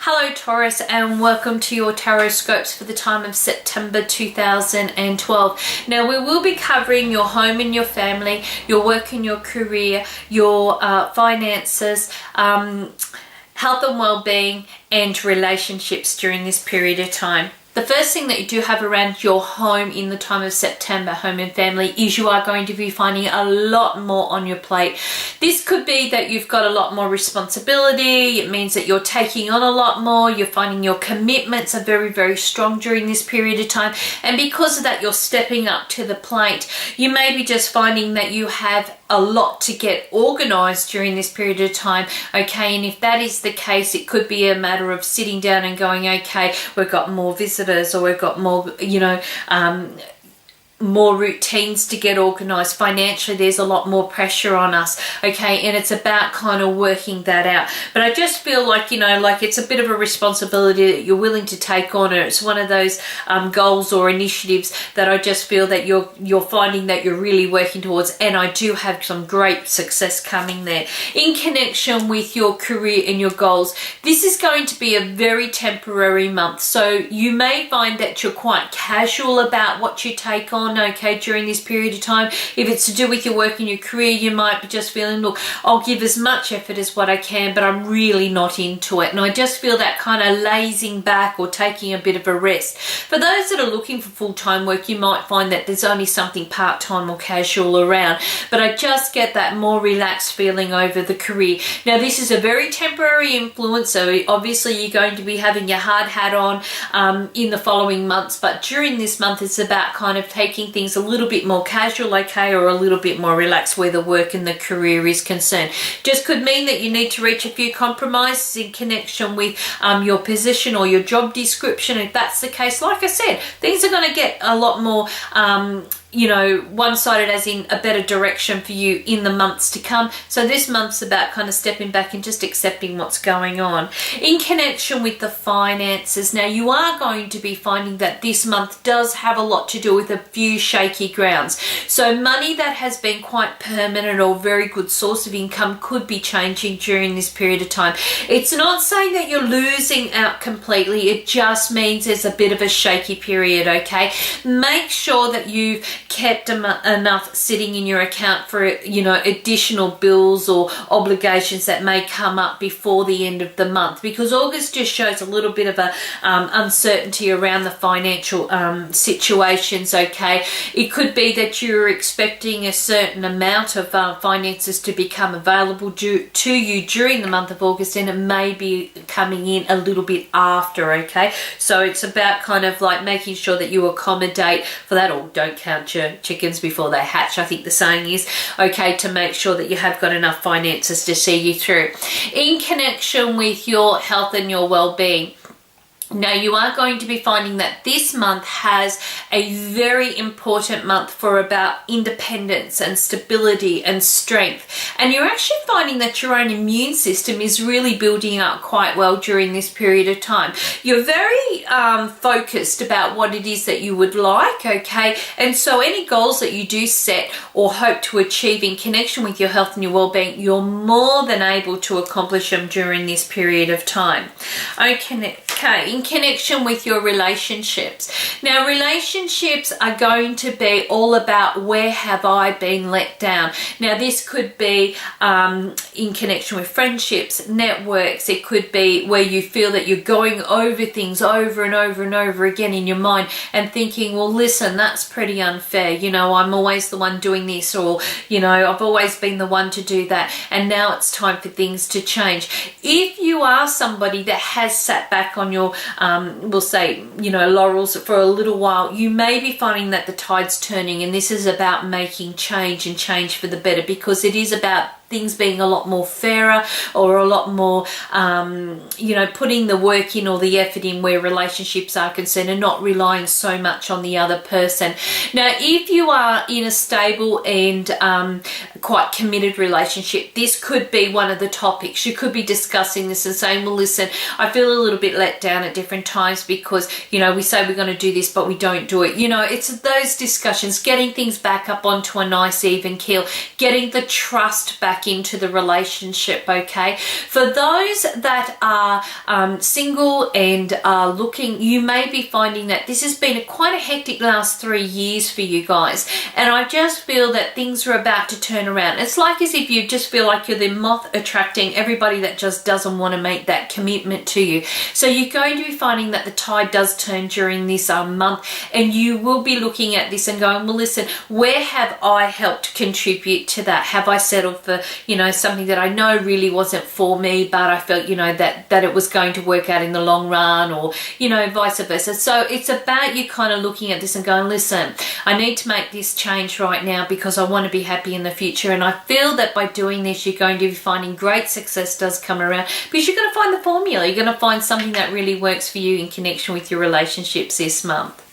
Hello Taurus, and welcome to your Tarotscopes for the time of September 2012. Now we will be covering your home and your family, your work and your career, your finances, health and well-being, and relationships during this period of time. The first thing that you do have around your home in the time of September, home and family, is you are going to be finding a lot more on your plate. This could be that you've got a lot more responsibility. It means that you're taking on a lot more. You're finding your commitments are very, very strong during this period of time. And because of that, you're stepping up to the plate. You may be just finding that you have a lot to get organized during this period of time. Okay, and if that is the case, it could be a matter of sitting down and going, okay, we've got more visitors, or we've got more, more routines to get organized. Financially, there's a lot more pressure on us, okay, and it's about kind of working that out. But I just feel like, like it's a bit of a responsibility that you're willing to take on, and it's one of those goals or initiatives that I just feel that you're finding that you're really working towards, and I do have some great success coming there. In connection with your career and your goals, this is going to be a very temporary month, so you may find that you're quite casual about what you take on, okay, during this period of time. If it's to do with your work and your career, you might be just feeling, look, I'll give as much effort as what I can, but I'm really not into it. And I just feel that kind of lazing back or taking a bit of a rest. For those that are looking for full-time work, you might find that there's only something part-time or casual around, but I just get that more relaxed feeling over the career. Now, this is a very temporary influence, so obviously you're going to be having your hard hat on in the following months, but during this month, it's about kind of taking things a little bit more casual, okay, or a little bit more relaxed where the work and the career is concerned. Just could mean that you need to reach a few compromises in connection with your position or your job description. If that's the case, like I said, things are going to get a lot more one-sided, as in a better direction for you in the months to come. So this month's about kind of stepping back and just accepting what's going on. In connection with the finances, now you are going to be finding that this month does have a lot to do with a few shaky grounds. So money that has been quite permanent or very good source of income could be changing during this period of time. It's not saying that you're losing out completely. It just means there's a bit of a shaky period, okay? Make sure that you've kept enough sitting in your account for additional bills or obligations that may come up before the end of the month, because August just shows a little bit of a uncertainty around the financial situations, okay. It could be that you're expecting a certain amount of finances to become available to you during the month of August, and it may be coming in a little bit after, okay. So it's about kind of like making sure that you accommodate for that, or don't count your chickens before they hatch, I think the saying is, okay, to make sure that you have got enough finances to see you through. In connection with your health and your well-being, now you are going to be finding that this month has a very important month for about independence and stability and strength. And you're actually finding that your own immune system is really building up quite well during this period of time. You're very focused about what it is that you would like, okay? And so any goals that you do set or hope to achieve in connection with your health and your well-being, you're more than able to accomplish them during this period of time. Okay, in connection with your relationships. Now, relationships are going to be all about where have I been let down. Now, this could be in connection with friendships, networks. It could be where you feel that you're going over things over and over and over again in your mind and thinking, well, listen, that's pretty unfair. I'm always the one doing this, or, I've always been the one to do that, and now it's time for things to change. If you are somebody that has sat back on your we'll say laurels for a little while, you may be finding that the tide's turning, and this is about making change and change for the better, because it is about things being a lot more fairer, or a lot more putting the work in or the effort in where relationships are concerned, and not relying so much on the other person. Now, if you are in a stable and quite committed relationship, this could be one of the topics. You could be discussing this and saying, well, listen, I feel a little bit let down at different times because we say we're going to do this but we don't do it. It's those discussions, getting things back up onto a nice even keel, getting the trust back back into the relationship, okay? For those that are single and are looking, you may be finding that this has been quite a hectic last 3 years for you guys, and I just feel that things are about to turn around. It's like as if you just feel like you're the moth attracting everybody that just doesn't want to make that commitment to you. So you're going to be finding that the tide does turn during this month, and you will be looking at this and going, well, listen, where have I helped contribute to that? Have I settled for, you know, something that I know really wasn't for me, but I felt, you know, that it was going to work out in the long run, or, you know, vice versa. So it's about you kind of looking at this and going, listen, I need to make this change right now because I want to be happy in the future. And I feel that by doing this, you're going to be finding great success does come around, because you're going to find the formula. You're going to find something that really works for you in connection with your relationships this month.